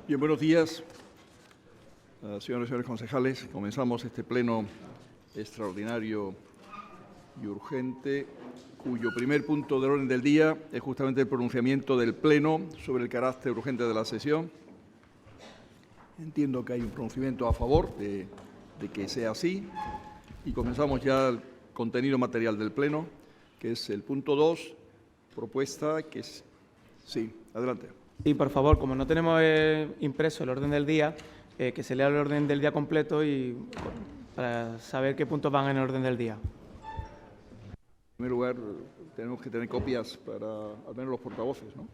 Bien, buenos días, señoras y señores concejales. Comenzamos este pleno extraordinario y urgente, cuyo primer punto del orden del día es justamente el pronunciamiento del Pleno sobre el carácter urgente de la sesión. Entiendo que hay un pronunciamiento a favor de que sea así y comenzamos ya el contenido material del Pleno, que es el punto 2, propuesta que es... Sí, adelante. Sí, por favor, como no tenemos impreso el orden del día, que se lea el orden del día completo y para saber qué puntos van en el orden del día. En primer lugar, tenemos que tener copias para al menos los portavoces, ¿no?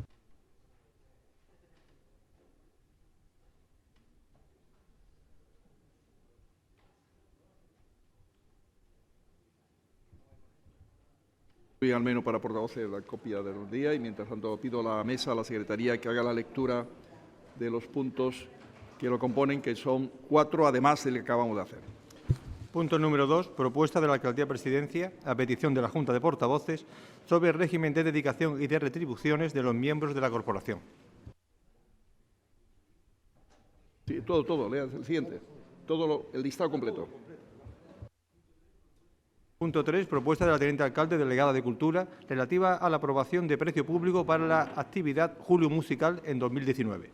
Voy al menos para portavoces la copia del día y mientras tanto pido a la mesa, a la Secretaría, que haga la lectura de los puntos que lo componen, que son 4, además del que acabamos de hacer. Punto número 2. Propuesta de la Alcaldía Presidencia, a petición de la Junta de Portavoces, sobre el régimen de dedicación y de retribuciones de los miembros de la corporación. Sí, todo, lea el siguiente. El listado completo. Punto 3. Propuesta de la Teniente Alcalde Delegada de Cultura relativa a la aprobación de precio público para la actividad Julio Musical en 2019.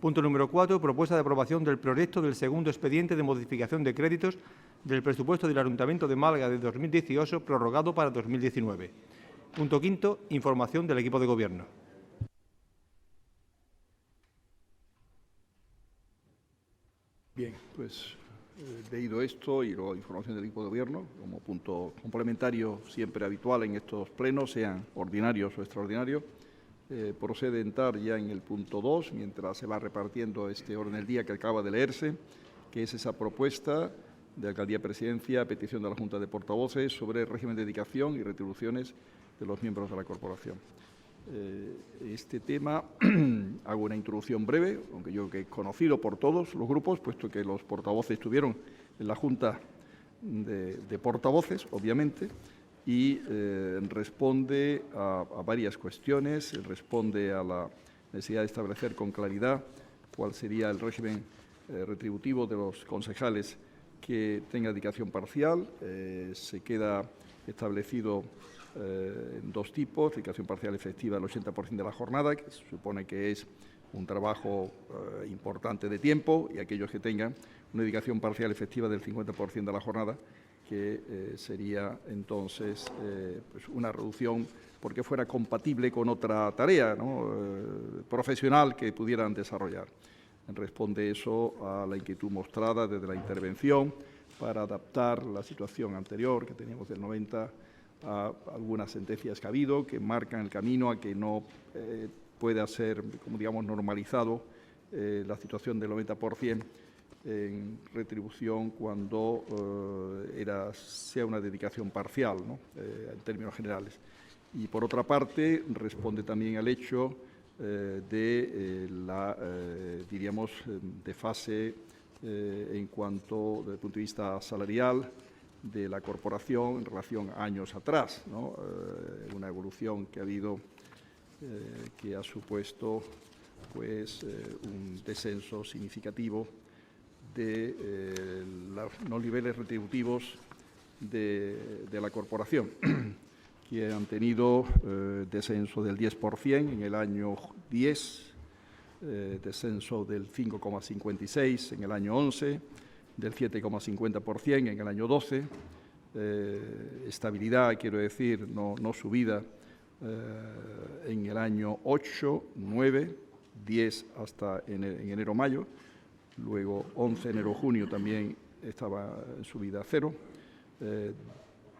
Punto número 4. Propuesta de aprobación del proyecto del segundo expediente de modificación de créditos del presupuesto del Ayuntamiento de Málaga de 2018 prorrogado para 2019. Punto 5. Información del equipo de Gobierno. Bien, pues leído esto y luego información del equipo de Gobierno, como punto complementario siempre habitual en estos plenos, sean ordinarios o extraordinarios, procede a entrar ya en el punto 2, mientras se va repartiendo este orden del día que acaba de leerse, que es esa propuesta de Alcaldía Presidencia a petición de la Junta de Portavoces sobre el régimen de dedicación y retribuciones de los miembros de la corporación. Este tema, hago una introducción breve, aunque yo creo que es conocido por todos los grupos, puesto que los portavoces estuvieron en la Junta de Portavoces, obviamente, y responde a varias cuestiones, responde a la necesidad de establecer con claridad cuál sería el régimen retributivo de los concejales que tenga dedicación parcial. Se queda establecido en dos tipos: dedicación parcial efectiva del 80% de la jornada, que se supone que es un trabajo importante de tiempo, y aquellos que tengan una dedicación parcial efectiva del 50% de la jornada, que sería entonces pues una reducción porque fuera compatible con otra tarea, ¿no? Profesional que pudieran desarrollar. Responde eso a la inquietud mostrada desde la intervención para adaptar la situación anterior que teníamos del 90 a algunas sentencias que ha habido, que marcan el camino a que no pueda ser, como digamos, normalizado la situación del 90% en retribución cuando sea una dedicación parcial, ¿no? En términos generales. Y por otra parte, responde también al hecho de la, diríamos, desfase en cuanto, desde el punto de vista salarial, de la corporación en relación a años atrás, ¿no? Una evolución que ha habido, que ha supuesto pues, un descenso significativo de los niveles retributivos de la corporación, que han tenido descenso del 10% en el año 10, descenso del 5,56% en el año 11, del 7,50% en el año 12, estabilidad, quiero decir, no subida en el año 8, 9, 10 hasta en enero-mayo, luego 11, enero-junio también estaba en subida a 0,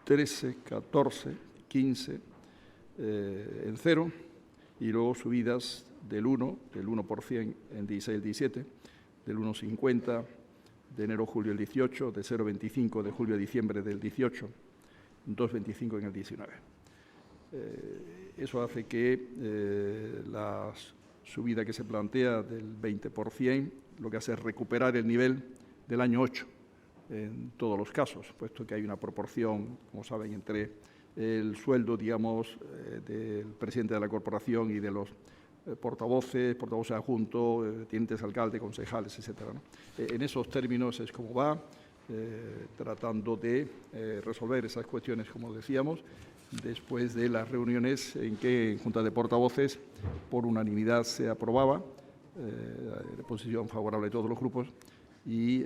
13, 14, 15 en 0, y luego subidas del 1% en 16, 17, del 1,50 de enero-julio del 18, de 0,25 de julio-diciembre del 18, 2,25 en el 19. Eso hace que la subida que se plantea del 20% lo que hace es recuperar el nivel del año 8 en todos los casos, puesto que hay una proporción, como saben, entre el sueldo, digamos, del presidente de la corporación y de los portavoces adjuntos, tenientes alcaldes, concejales, etcétera, ¿no? En esos términos es como va, tratando de resolver esas cuestiones, como decíamos, después de las reuniones en que en Junta de Portavoces por unanimidad se aprobaba, de posición favorable de todos los grupos, y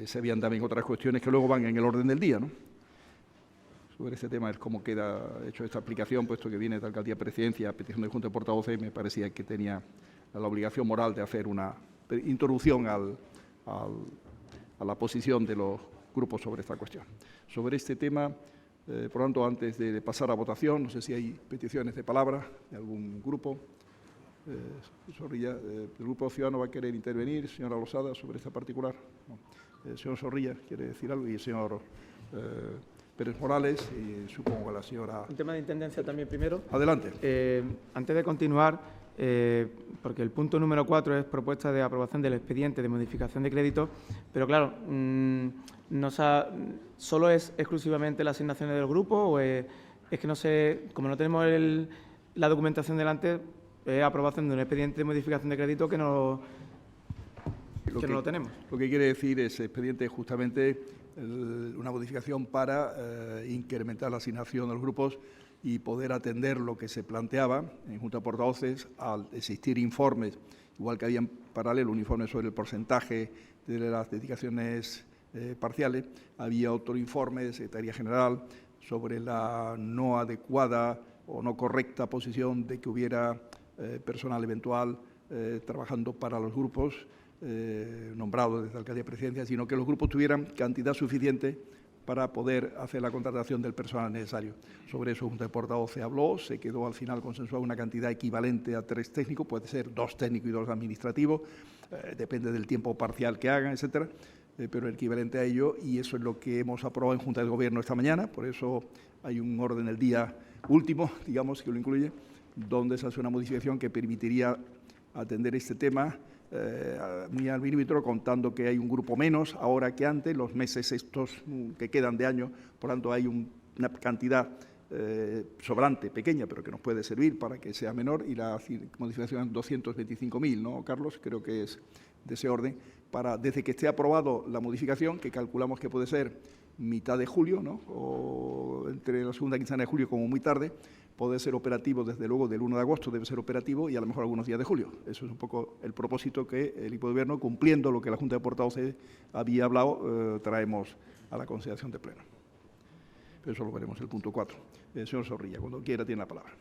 se habían también otras cuestiones que luego van en el orden del día, ¿no? Sobre este tema es cómo queda hecho esta aplicación, puesto que viene de Alcaldía Presidencia a petición de Junta de Portavoces, me parecía que tenía la obligación moral de hacer una introducción a la posición de los grupos sobre esta cuestión. Sobre este tema, por lo tanto, antes de pasar a votación, no sé si hay peticiones de palabra de algún grupo. Zorrilla, ¿el Grupo Ciudadano va a querer intervenir? Señora Losada, sobre esta particular. No. El señor Zorrilla quiere decir algo y el señor Pérez Morales y supongo que la señora... Un tema de intendencia también primero. Adelante. Antes de continuar, porque el punto número 4 es propuesta de aprobación del expediente de modificación de crédito, pero claro, ¿solo es exclusivamente las asignaciones del grupo o es que no sé, como no tenemos la documentación delante, es aprobación de un expediente de modificación de crédito que no lo tenemos? Lo que quiere decir ese expediente es justamente una modificación para incrementar la asignación de los grupos y poder atender lo que se planteaba en Junta de Portavoces al existir informes, igual que había en paralelo un informe sobre el porcentaje de las dedicaciones parciales, había otro informe de Secretaría General sobre la no adecuada o no correcta posición de que hubiera personal eventual trabajando para los grupos nombrados desde la Alcaldía de Presidencia, sino que los grupos tuvieran cantidad suficiente para poder hacer la contratación del personal necesario. Sobre eso Junta de Portavoces habló, se quedó al final consensuada una cantidad equivalente a 3 técnicos, puede ser 2 técnicos y 2 administrativos, depende del tiempo parcial que hagan, etcétera, pero equivalente a ello, y eso es lo que hemos aprobado en Junta de Gobierno esta mañana, por eso hay un orden del día último, digamos, que lo incluye, donde se hace una modificación que permitiría atender este tema muy al milímetro, contando que hay un grupo menos ahora que antes, los meses estos que quedan de año, por tanto hay una cantidad sobrante, pequeña, pero que nos puede servir para que sea menor, y la modificación es 225.000, ¿no, Carlos? Creo que es de ese orden, desde que esté aprobado la modificación, que calculamos que puede ser mitad de julio, ¿no?, o entre la segunda quincena de julio como muy tarde, puede ser operativo desde luego del 1 de agosto, debe ser operativo y a lo mejor algunos días de julio. Eso es un poco el propósito que el equipo de Gobierno, cumpliendo lo que la Junta de Portavoces había hablado, traemos a la consideración de pleno. Pero eso lo veremos, el punto 4. Señor Zorrilla, cuando quiera tiene la palabra.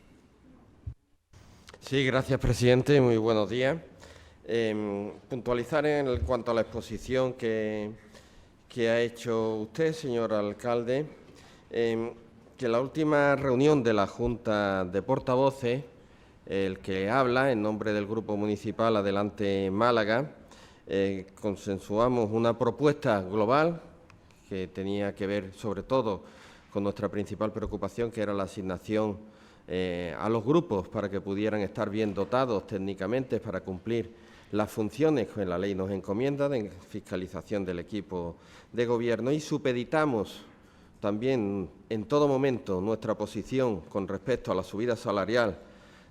Sí, gracias, presidente. Muy buenos días. Puntualizar en cuanto a la exposición que ha hecho usted, señor alcalde, que la última reunión de la Junta de Portavoces, el que habla en nombre del Grupo Municipal Adelante Málaga, consensuamos una propuesta global que tenía que ver sobre todo con nuestra principal preocupación, que era la asignación a los grupos para que pudieran estar bien dotados técnicamente para cumplir las funciones que la ley nos encomienda de fiscalización del equipo de gobierno, y supeditamos también en todo momento nuestra posición con respecto a la subida salarial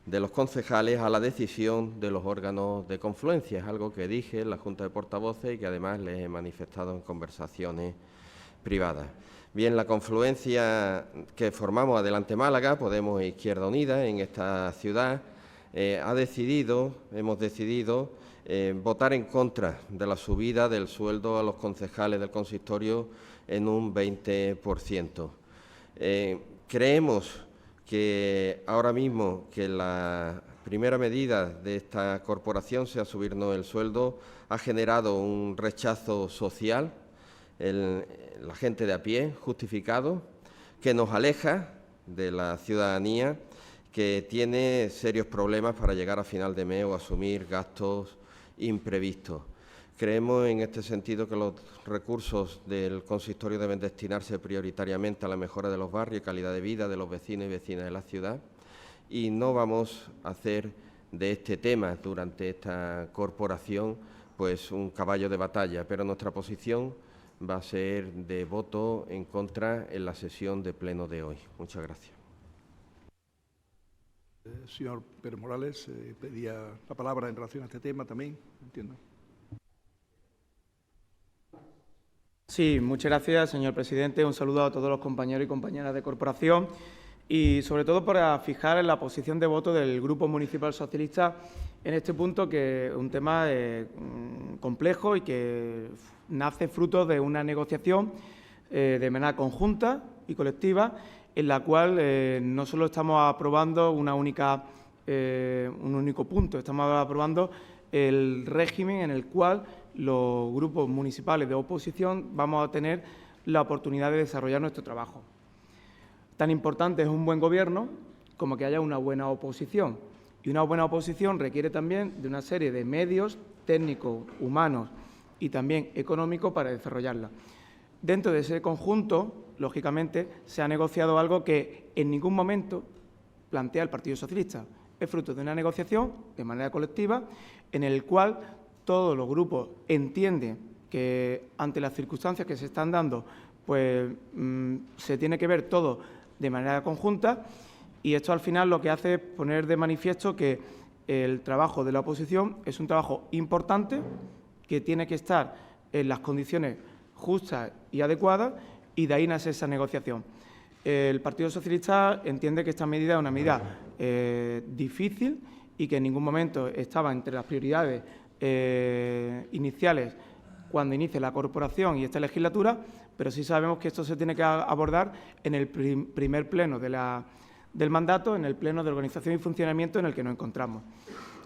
de los concejales a la decisión de los órganos de confluencia. Es algo que dije en la Junta de Portavoces y que además les he manifestado en conversaciones privadas. Bien, la confluencia que formamos Adelante Málaga, Podemos e Izquierda Unida en esta ciudad, hemos decidido votar en contra de la subida del sueldo a los concejales del consistorio en un 20%. Creemos que ahora mismo que la primera medida de esta corporación, sea subirnos el sueldo, ha generado un rechazo social en la gente de a pie, justificado, que nos aleja de la ciudadanía, que tiene serios problemas para llegar a final de mes o asumir gastos imprevistos. Creemos en este sentido que los recursos del consistorio deben destinarse prioritariamente a la mejora de los barrios y calidad de vida de los vecinos y vecinas de la ciudad, y no vamos a hacer de este tema durante esta corporación pues un caballo de batalla, pero nuestra posición va a ser de voto en contra en la sesión de pleno de hoy. Muchas gracias. Señor Pérez Morales pedía la palabra en relación a este tema también, entiendo. Sí, muchas gracias, señor presidente. Un saludo a todos los compañeros y compañeras de corporación y, sobre todo, para fijar en la posición de voto del Grupo Municipal Socialista en este punto, que es un tema complejo y que nace fruto de una negociación de manera conjunta y colectiva, en la cual no solo estamos aprobando un único punto, estamos aprobando el régimen en el cual los grupos municipales de oposición vamos a tener la oportunidad de desarrollar nuestro trabajo. Tan importante es un buen gobierno como que haya una buena oposición. Y una buena oposición requiere también de una serie de medios técnicos, humanos y también económicos para desarrollarla. Dentro de ese conjunto, lógicamente, se ha negociado algo que en ningún momento plantea el Partido Socialista. Es fruto de una negociación de manera colectiva en el cual todos los grupos entienden que, ante las circunstancias que se están dando, pues se tiene que ver todo de manera conjunta, y esto al final lo que hace es poner de manifiesto que el trabajo de la oposición es un trabajo importante, que tiene que estar en las condiciones justas y adecuadas, y de ahí nace esa negociación. El Partido Socialista entiende que esta medida es una medida difícil y que en ningún momento estaba entre las prioridades iniciales cuando inicie la corporación y esta legislatura, pero sí sabemos que esto se tiene que abordar en el primer pleno del mandato, en el pleno de organización y funcionamiento en el que nos encontramos.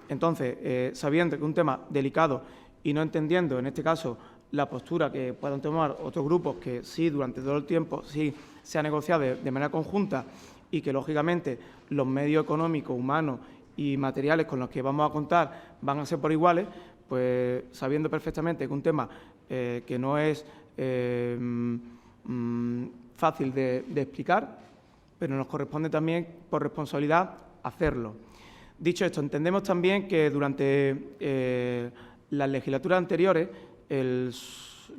Entonces, sabiendo que es un tema delicado y no entendiendo, en este caso, la postura que puedan tomar otros grupos, que sí, durante todo el tiempo, sí se ha negociado de manera conjunta y que, lógicamente, los medios económicos, humanos y materiales con los que vamos a contar van a ser por iguales, pues sabiendo perfectamente que es un tema que no es fácil de explicar, pero nos corresponde también, por responsabilidad, hacerlo. Dicho esto, entendemos también que durante las legislaturas anteriores,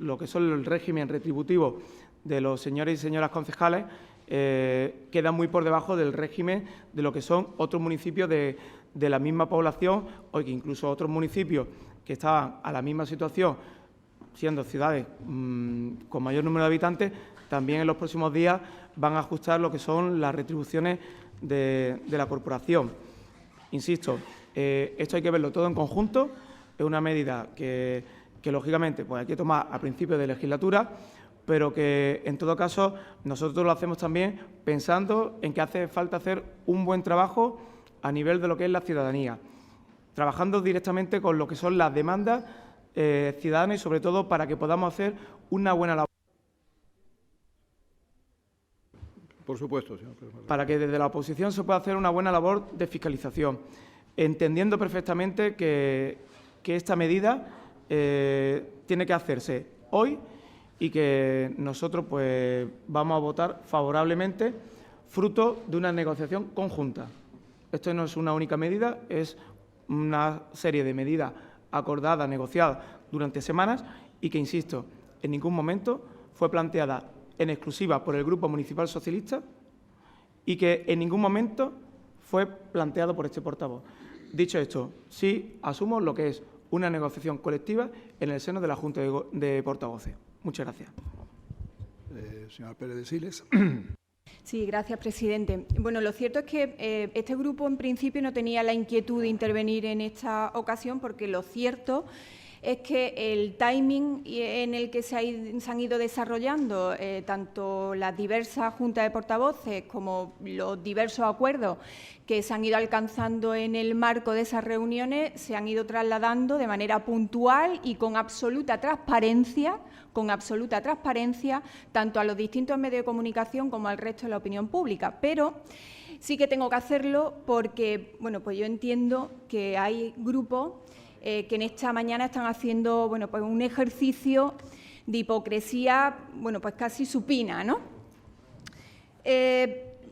lo que son el régimen retributivo de los señores y señoras concejales queda muy por debajo del régimen de lo que son otros municipios de la misma población, o que incluso otros municipios que estaban a la misma situación, siendo ciudades con mayor número de habitantes, también en los próximos días van a ajustar lo que son las retribuciones de la corporación. Insisto, esto hay que verlo todo en conjunto, es una medida que lógicamente pues hay que tomar a principio de legislatura, pero que en todo caso nosotros lo hacemos también pensando en que hace falta hacer un buen trabajo a nivel de lo que es la ciudadanía, trabajando directamente con lo que son las demandas ciudadanas y, sobre todo, para que podamos hacer una buena labor. Por supuesto, señor. Para que desde la oposición se pueda hacer una buena labor de fiscalización, entendiendo perfectamente que esta medida tiene que hacerse hoy y que nosotros pues vamos a votar favorablemente, fruto de una negociación conjunta. Esto no es una única medida, es una serie de medidas acordadas, negociadas durante semanas y que, insisto, en ningún momento fue planteada en exclusiva por el Grupo Municipal Socialista y que en ningún momento fue planteado por este portavoz. Dicho esto, sí asumo lo que es una negociación colectiva en el seno de la Junta de Portavoces. Muchas gracias. Señora Pérez de Siles. Sí, gracias, presidente. Bueno, lo cierto es que este grupo en principio no tenía la inquietud de intervenir en esta ocasión, porque lo cierto es que el timing en el que se han ido desarrollando tanto las diversas juntas de portavoces como los diversos acuerdos que se han ido alcanzando en el marco de esas reuniones se han ido trasladando de manera puntual y con absoluta transparencia, tanto a los distintos medios de comunicación como al resto de la opinión pública. Pero sí que tengo que hacerlo porque, bueno, pues yo entiendo que hay grupos que en esta mañana están haciendo, bueno, pues un ejercicio de hipocresía, bueno, pues casi supina, ¿no?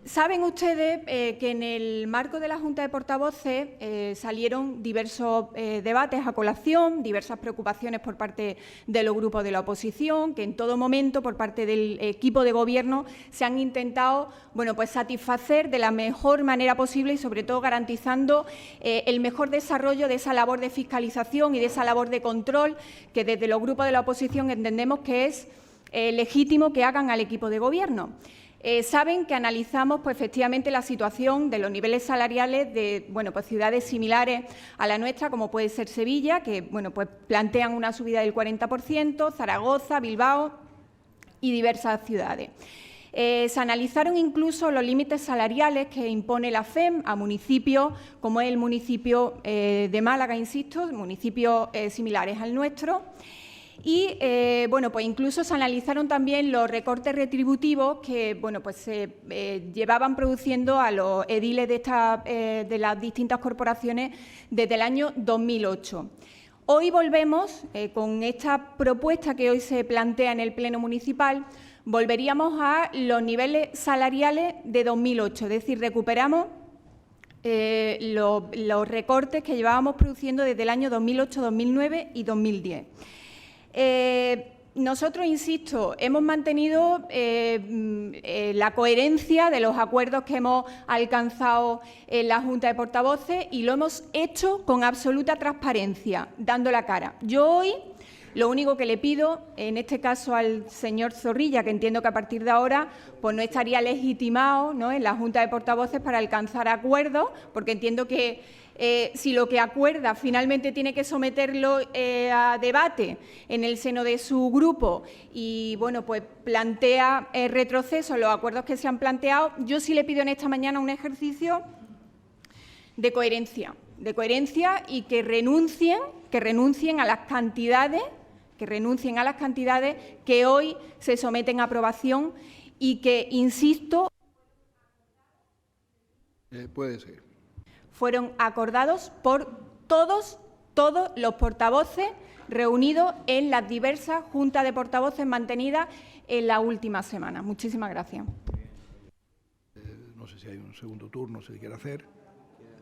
Saben ustedes que en el marco de la Junta de Portavoces salieron diversos debates a colación, diversas preocupaciones por parte de los grupos de la oposición, que en todo momento por parte del equipo de Gobierno se han intentado pues satisfacer de la mejor manera posible y sobre todo garantizando el mejor desarrollo de esa labor de fiscalización y de esa labor de control que desde los grupos de la oposición entendemos que es legítimo que hagan al equipo de Gobierno. Saben que analizamos efectivamente la situación de los niveles salariales de ciudades similares a la nuestra, como puede ser Sevilla, que plantean una subida del 40%, Zaragoza, Bilbao y diversas ciudades. Se analizaron incluso los límites salariales que impone la FEM a municipios, como es el municipio de Málaga, insisto, municipios similares al nuestro. Y incluso se analizaron también los recortes retributivos que se llevaban produciendo a los ediles de las distintas corporaciones desde el año 2008. Hoy volvemos, con esta propuesta que hoy se plantea en el Pleno Municipal, volveríamos a los niveles salariales de 2008, es decir, recuperamos los recortes que llevábamos produciendo desde el año 2008, 2009 y 2010. Nosotros, insisto, hemos mantenido la coherencia de los acuerdos que hemos alcanzado en la Junta de Portavoces y lo hemos hecho con absoluta transparencia, dando la cara. Yo hoy lo único que le pido, en este caso al señor Zorrilla, que entiendo que a partir de ahora no estaría legitimado, ¿no?, en la Junta de Portavoces para alcanzar acuerdos, porque entiendo que si lo que acuerda finalmente tiene que someterlo a debate en el seno de su grupo y plantea retroceso en los acuerdos que se han planteado, yo sí le pido en esta mañana un ejercicio de coherencia y que renuncien a las cantidades que hoy se someten a aprobación y que, insisto, puede ser. Fueron acordados por todos los portavoces reunidos en las diversas juntas de portavoces mantenidas en la última semana. Muchísimas gracias. No sé si hay un segundo turno, si quiere hacer.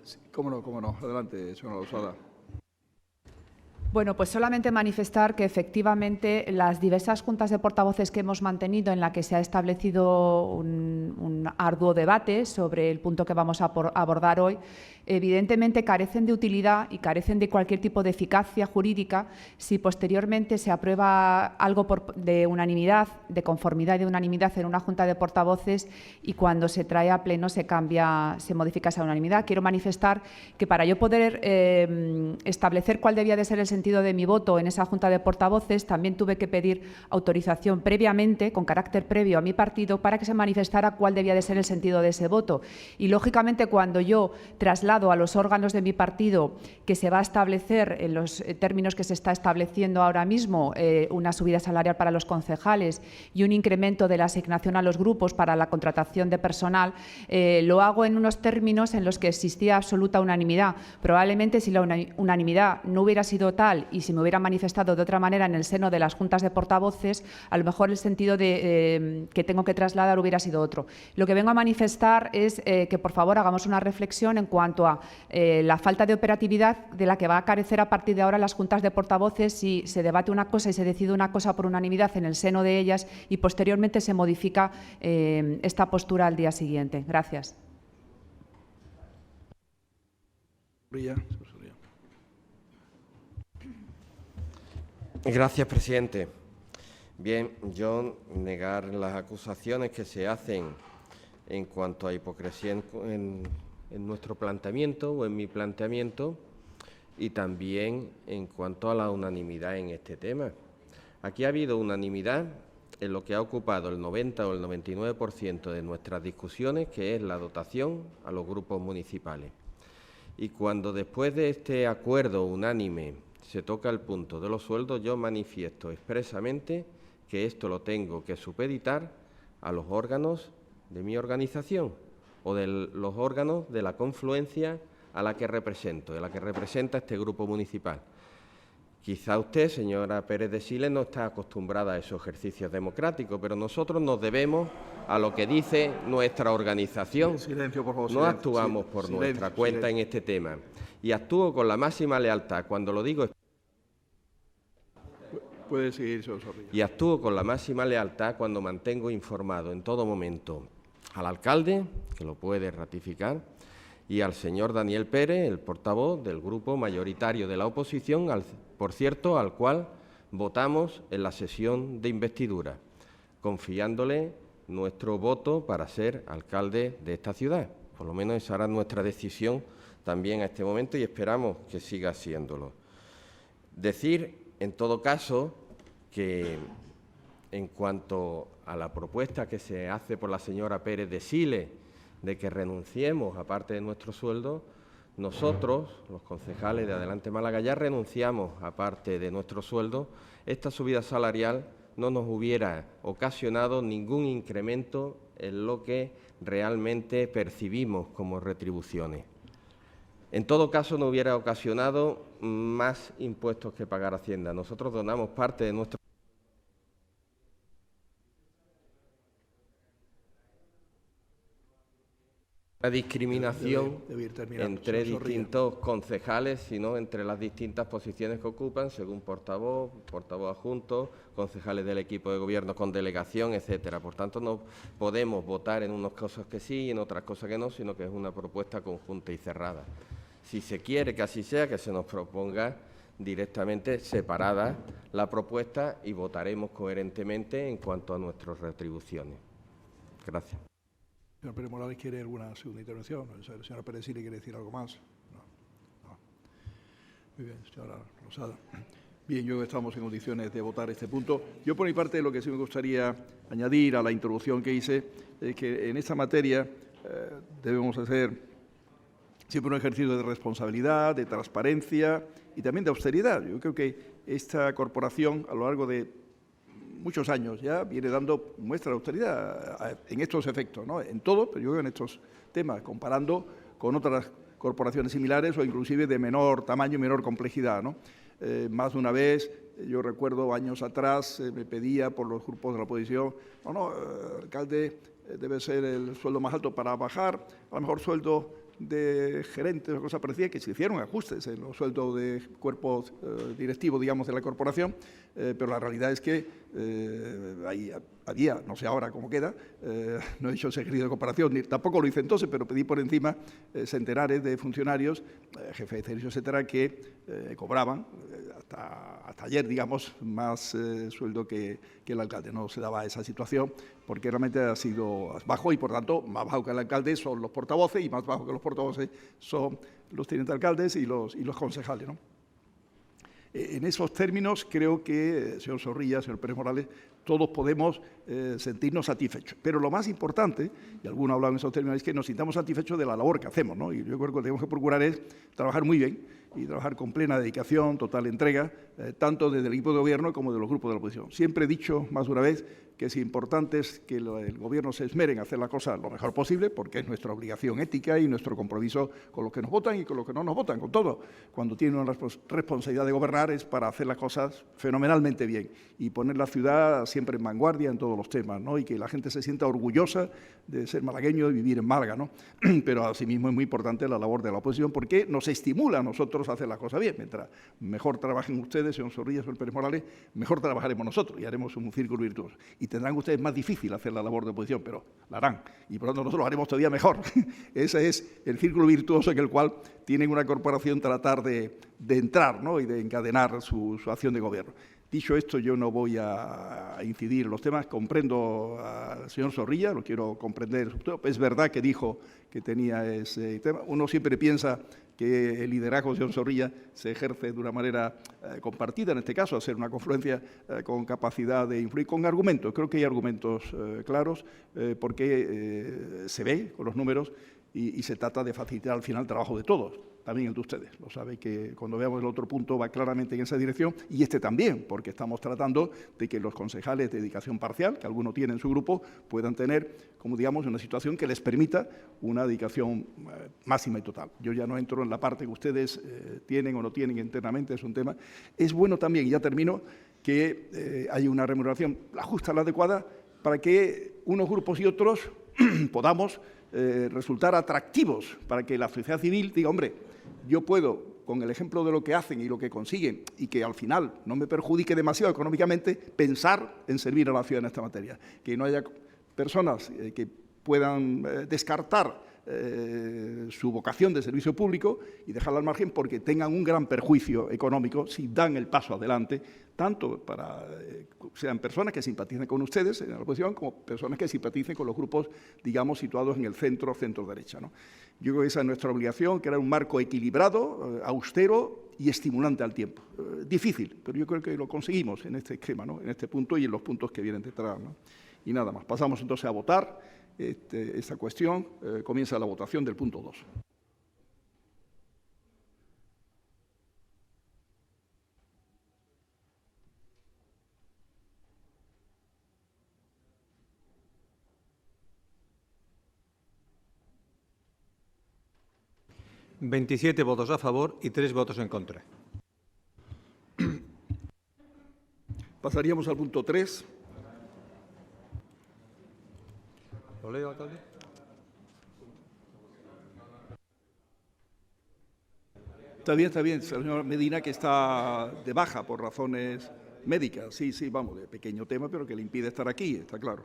Sí, cómo no. Adelante, señora Losada. Bueno, pues solamente manifestar que efectivamente las diversas juntas de portavoces que hemos mantenido en la que se ha establecido un arduo debate sobre el punto que vamos a abordar hoy, evidentemente carecen de utilidad y carecen de cualquier tipo de eficacia jurídica si posteriormente se aprueba algo de unanimidad, de conformidad y de unanimidad en una junta de portavoces y cuando se trae a pleno se modifica esa unanimidad. Quiero manifestar que para yo poder establecer cuál debía de ser el sentido de mi voto en esa junta de portavoces, también tuve que pedir autorización previamente, con carácter previo a mi partido, para que se manifestara cuál debía de ser el sentido de ese voto. Y, lógicamente, cuando yo traslado a los órganos de mi partido que se va a establecer en los términos que se está estableciendo ahora mismo una subida salarial para los concejales y un incremento de la asignación a los grupos para la contratación de personal, lo hago en unos términos en los que existía absoluta unanimidad. Probablemente si la unanimidad no hubiera sido tal y si me hubiera manifestado de otra manera en el seno de las juntas de portavoces, a lo mejor el sentido que tengo que trasladar hubiera sido otro. Lo que vengo a manifestar es que, por favor, hagamos una reflexión en cuanto a la falta de operatividad de la que va a carecer a partir de ahora las juntas de portavoces si se debate una cosa y se decide una cosa por unanimidad en el seno de ellas y posteriormente se modifica esta postura al día siguiente. Gracias. Gracias, presidente. Bien, yo negar las acusaciones que se hacen en cuanto a hipocresía en nuestro planteamiento o en mi planteamiento y también en cuanto a la unanimidad en este tema. Aquí ha habido unanimidad en lo que ha ocupado el 90 o el 99% de nuestras discusiones, que es la dotación a los grupos municipales. Y cuando después de este acuerdo unánime se toca el punto de los sueldos, yo manifiesto expresamente que esto lo tengo que supeditar a los órganos de mi organización o de los órganos de la confluencia a la que represento, de la que representa este grupo municipal. Quizá usted, señora Pérez de Siles, no está acostumbrada a esos ejercicios democráticos, pero nosotros nos debemos a lo que dice nuestra organización. Silencio, por favor. No silencio, actuamos por silencio, nuestra cuenta silencio. en este tema. Y actúo con la máxima lealtad. Cuando lo digo, Puede seguir, señor Zorrilla. y actúo con la máxima lealtad cuando mantengo informado en todo momento al alcalde, que lo puede ratificar, y al señor Daniel Pérez, el portavoz del grupo mayoritario de la oposición, por cierto, al cual votamos en la sesión de investidura, confiándole nuestro voto para ser alcalde de esta ciudad. Por lo menos esa era nuestra decisión también a este momento y esperamos que siga siéndolo. Decir, en todo caso, que en cuanto a la propuesta que se hace por la señora Pérez de Siles de que renunciemos a parte de nuestro sueldo, nosotros, los concejales de Adelante Málaga, ya renunciamos a parte de nuestro sueldo. Esta subida salarial no nos hubiera ocasionado ningún incremento en lo que realmente percibimos como retribuciones. En todo caso, no hubiera ocasionado más impuestos que pagar Hacienda. Nosotros donamos parte de nuestro... La discriminación Debe ir terminando, entre señor Zorrilla. distintos concejales, sino entre las distintas posiciones que ocupan, según portavoz, portavoz adjunto, concejales del equipo de gobierno con delegación, etcétera. Por tanto, no podemos votar en unas cosas que sí y en otras cosas que no, sino que es una propuesta conjunta y cerrada. Si se quiere que así sea, que se nos proponga directamente separada la propuesta y votaremos coherentemente en cuanto a nuestras retribuciones. Gracias. Señor Pérez Morales, ¿quiere alguna segunda intervención? La señora Pérez Siles quiere decir algo más. No. Muy bien, señora Rosada. Bien, yo creo que estamos en condiciones de votar este punto. Yo, por mi parte, lo que sí me gustaría añadir a la introducción que hice es que en esta materia debemos hacer siempre un ejercicio de responsabilidad, de transparencia y también de austeridad. Yo creo que esta corporación, a lo largo de muchos años ya, viene dando muestra de austeridad en estos efectos, ¿no? En todo, pero yo creo en estos temas, comparando con otras corporaciones similares o inclusive de menor tamaño y menor complejidad, ¿no? Más de una vez, yo recuerdo años atrás, me pedía por los grupos de la oposición, alcalde, debe ser el sueldo más alto para bajar, a lo mejor sueldo de gerentes o cosas parecidas, que se hicieron ajustes en los sueldos de cuerpos directivos, digamos, de la corporación, pero la realidad es que ahí había, no sé ahora cómo queda, no he hecho ese ejercicio de comparación, ni tampoco lo hice entonces, pero pedí por encima centenares de funcionarios, jefes de servicio, etcétera, que cobraban hasta ayer, digamos, más sueldo que el alcalde. No se daba esa situación porque realmente ha sido bajo y, por tanto, más bajo que el alcalde son los portavoces y más bajo que los portavoces son los tenientes alcaldes y los concejales, ¿no? En esos términos, creo que, señor Zorrilla, señor Pérez Morales, todos podemos sentirnos satisfechos. Pero lo más importante, y algunos hablan en esos términos, es que nos sintamos satisfechos de la labor que hacemos, ¿no? Y yo creo que lo que tenemos que procurar es trabajar muy bien y trabajar con plena dedicación, total entrega, tanto desde el equipo de gobierno como de los grupos de la oposición. Siempre he dicho, más de una vez, que es importante que el gobierno se esmere en hacer las cosas lo mejor posible, porque es nuestra obligación ética y nuestro compromiso con los que nos votan y con los que no nos votan, con todo. Cuando tienen una responsabilidad de gobernar es para hacer las cosas fenomenalmente bien y poner la ciudad siempre en vanguardia en todos los temas, ¿no? Y que la gente se sienta orgullosa de ser malagueño y vivir en Málaga, ¿no? Pero asimismo es muy importante la labor de la oposición porque nos estimula a nosotros a hacer las cosas bien. Mientras mejor trabajen ustedes, señor Zorrilla, señor Pérez Morales, mejor trabajaremos nosotros y haremos un círculo virtuoso. Y tendrán ustedes más difícil hacer la labor de oposición, pero la harán. Y por lo tanto nosotros lo haremos todavía mejor. Ese es el círculo virtuoso en el cual tienen una corporación tratar de entrar, ¿no? Y de encadenar su acción de gobierno. Dicho esto, yo no voy a incidir en los temas. Comprendo al señor Zorrilla, lo quiero comprender. Es verdad que dijo que tenía ese tema. Uno siempre piensa que el liderazgo del señor Zorrilla se ejerce de una manera compartida, en este caso, hacer una confluencia con capacidad de influir, con argumentos. Creo que hay argumentos claros, porque se ve con los números y se trata de facilitar al final el trabajo de todos, también el de ustedes. Lo sabe que cuando veamos el otro punto va claramente en esa dirección, y este también, porque estamos tratando de que los concejales de dedicación parcial, que alguno tiene en su grupo, puedan tener, como digamos, una situación que les permita una dedicación máxima y total. Yo ya no entro en la parte que ustedes tienen o no tienen internamente, es un tema. Es bueno también, y ya termino, que haya una remuneración la justa, la adecuada, para que unos grupos y otros podamos resultar atractivos, para que la sociedad civil diga, hombre, yo puedo, con el ejemplo de lo que hacen y lo que consiguen, y que al final no me perjudique demasiado económicamente, pensar en servir a la ciudad en esta materia. Que no haya personas que puedan descartar su vocación de servicio público y dejarla al margen porque tengan un gran perjuicio económico si dan el paso adelante, tanto para sean personas que simpaticen con ustedes en la oposición como personas que simpaticen con los grupos, digamos, situados en el centro-derecha, ¿no? Yo creo que esa es nuestra obligación, crear un marco equilibrado, austero y estimulante al tiempo. Difícil, pero yo creo que lo conseguimos en este esquema, ¿no? En este punto y en los puntos que vienen detrás, ¿no? Y nada más. Pasamos entonces a votar esta cuestión. Comienza la votación del punto 2. ¿27 votos a favor y 3 votos en contra? Pasaríamos al punto 3. ¿Lo leo, alcalde? Está bien, señor Medina, que está de baja por razones médicas. Sí, vamos, de pequeño tema, pero que le impide estar aquí, está claro.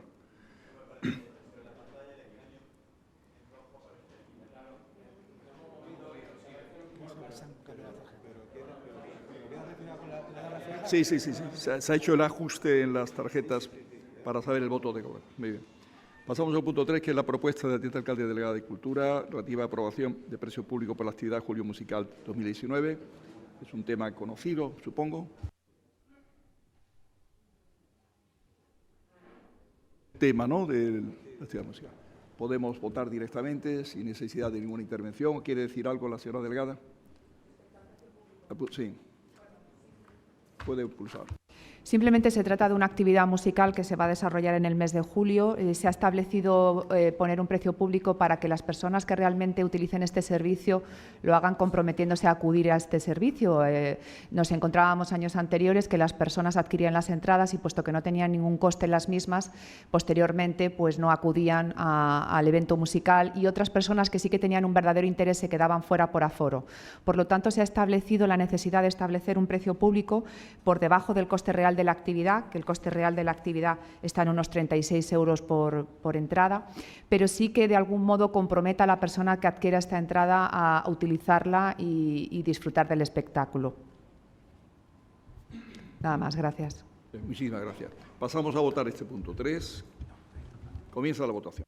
Sí. Se ha hecho el ajuste en las tarjetas para saber el voto de gobierno. Muy bien. Pasamos al punto 3, que es la propuesta de la teniente alcalde delegada de Cultura relativa a aprobación de precio público por la actividad Julio Musical 2019. Es un tema conocido, supongo. Tema, ¿no?, de la actividad musical. Podemos votar directamente sin necesidad de ninguna intervención. ¿Quiere decir algo la señora delegada? Sí. Puede pulsar. Simplemente se trata de una actividad musical que se va a desarrollar en el mes de julio. Se ha establecido poner un precio público para que las personas que realmente utilicen este servicio lo hagan comprometiéndose a acudir a este servicio. Nos encontrábamos años anteriores que las personas adquirían las entradas y, puesto que no tenían ningún coste en las mismas, posteriormente pues no acudían al evento musical, y otras personas que sí que tenían un verdadero interés se quedaban fuera por aforo. Por lo tanto, se ha establecido la necesidad de establecer un precio público por debajo del coste real de la actividad, que el coste real de la actividad está en unos 36 euros por entrada, pero sí que de algún modo comprometa a la persona que adquiera esta entrada a utilizarla y disfrutar del espectáculo. Nada más, gracias. Muchísimas gracias. Pasamos a votar este punto 3. Comienza la votación.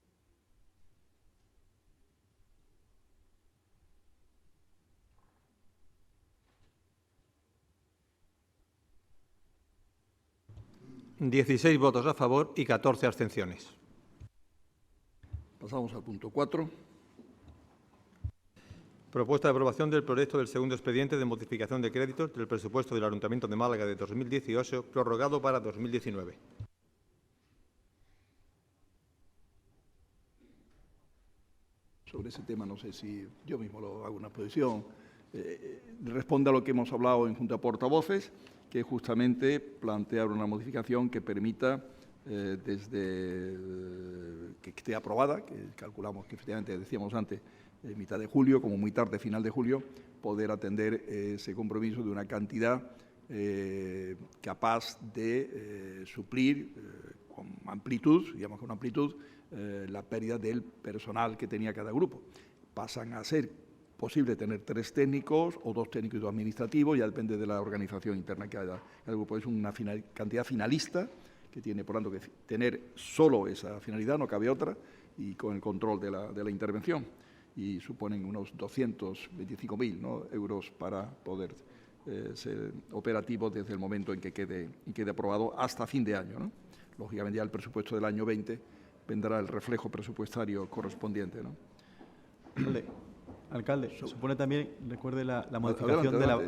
...16 votos a favor y 14 abstenciones. Pasamos al punto 4. Propuesta de aprobación del proyecto del segundo expediente de modificación de créditos del presupuesto del Ayuntamiento de Málaga de 2018, prorrogado para 2019. Sobre ese tema no sé si yo mismo lo hago una exposición. Responde a lo que hemos hablado en Junta de Portavoces, que es justamente plantear una modificación que permita, desde que esté aprobada, que calculamos que efectivamente, decíamos antes, mitad de julio, como muy tarde, final de julio, poder atender ese compromiso de una cantidad capaz de suplir con amplitud, digamos con amplitud, la pérdida del personal que tenía cada grupo. Pasan a ser posible tener 3 técnicos o 2 técnicos administrativos, ya depende de la organización interna que haya. El grupo es una cantidad finalista que tiene, por tanto, que tener solo esa finalidad, no cabe otra, y con el control de la intervención. Y suponen unos 225.000, ¿no?, euros para poder ser operativos desde el momento en que quede aprobado hasta fin de año, ¿no? Lógicamente, ya el presupuesto del año 20 vendrá el reflejo presupuestario correspondiente, ¿no? Alcalde, supone también, recuerde la modificación de la...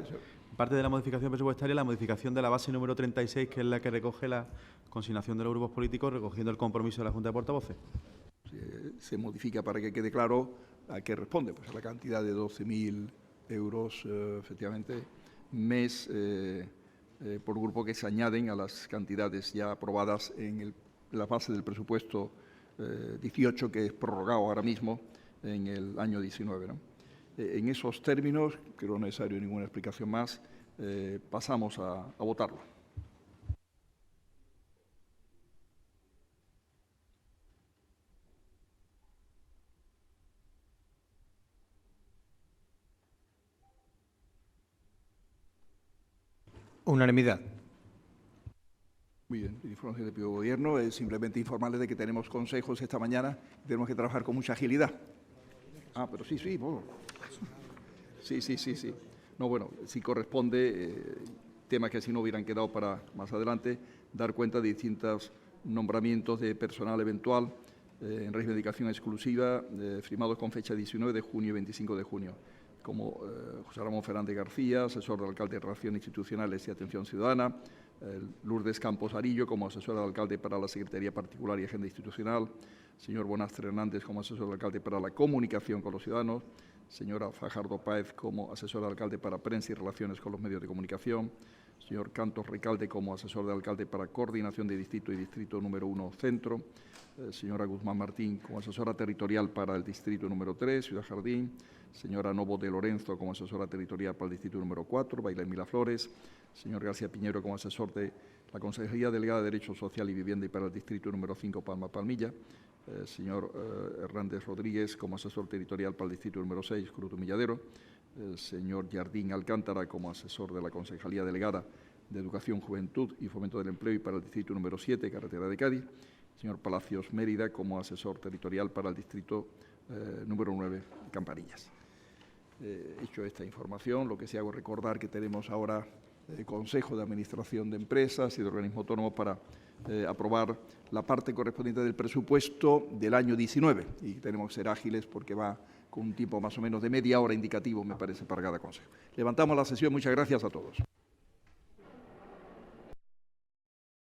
Parte de la modificación presupuestaria, la modificación de la base número 36, que es la que recoge la consignación de los grupos políticos, recogiendo el compromiso de la Junta de Portavoces. Se modifica para que quede claro a qué responde, pues a la cantidad de 12.000 euros, efectivamente, mes por grupo, que se añaden a las cantidades ya aprobadas en la base del presupuesto 18, que es prorrogado ahora mismo en el año 19, ¿no? En esos términos, creo no es necesario ninguna explicación más, pasamos a votarlo. Unanimidad. Muy bien, información del Gobierno es simplemente informarles de que tenemos consejos esta mañana y tenemos que trabajar con mucha agilidad. Ah, pero sí, bueno. Sí. No, bueno, sí corresponde, temas que si no hubieran quedado para más adelante, dar cuenta de distintos nombramientos de personal eventual en régimen de dedicación exclusiva, firmados con fecha 19 de junio y 25 de junio, como José Ramón Fernández García, asesor del alcalde de Relaciones Institucionales y Atención Ciudadana, Lourdes Campos Arillo como asesora del alcalde para la Secretaría Particular y Agenda Institucional, señor Bonastre Hernández como asesor del alcalde para la comunicación con los ciudadanos, señora Fajardo Páez como asesora del alcalde para prensa y relaciones con los medios de comunicación, señor Cantos Recalde como asesor del alcalde para coordinación de distrito y distrito número 1 Centro, señora Guzmán Martín como asesora territorial para el distrito número 3, Ciudad Jardín, señora Novo de Lorenzo como asesora territorial para el distrito número 4, Bailén Miraflores, señor García Piñero como asesor de la Consejería Delegada de Derecho Social y Vivienda y para el distrito número 5, Palma Palmilla, señor Hernández Rodríguez como asesor territorial para el distrito número 6, Cruz Humilladero, señor Jardín Alcántara como asesor de la Concejalía Delegada de Educación, Juventud y Fomento del Empleo y para el distrito número 7, Carretera de Cádiz, señor Palacios Mérida como asesor territorial para el distrito número 9, Campanillas. Hecho esta información, lo que sí hago es recordar que tenemos ahora Consejo de Administración de Empresas y de Organismos Autónomos para aprobar la parte correspondiente del presupuesto del año 19 y tenemos que ser ágiles porque va con un tiempo más o menos de media hora indicativo, me parece, para cada consejo. Levantamos la sesión. Muchas gracias a todos.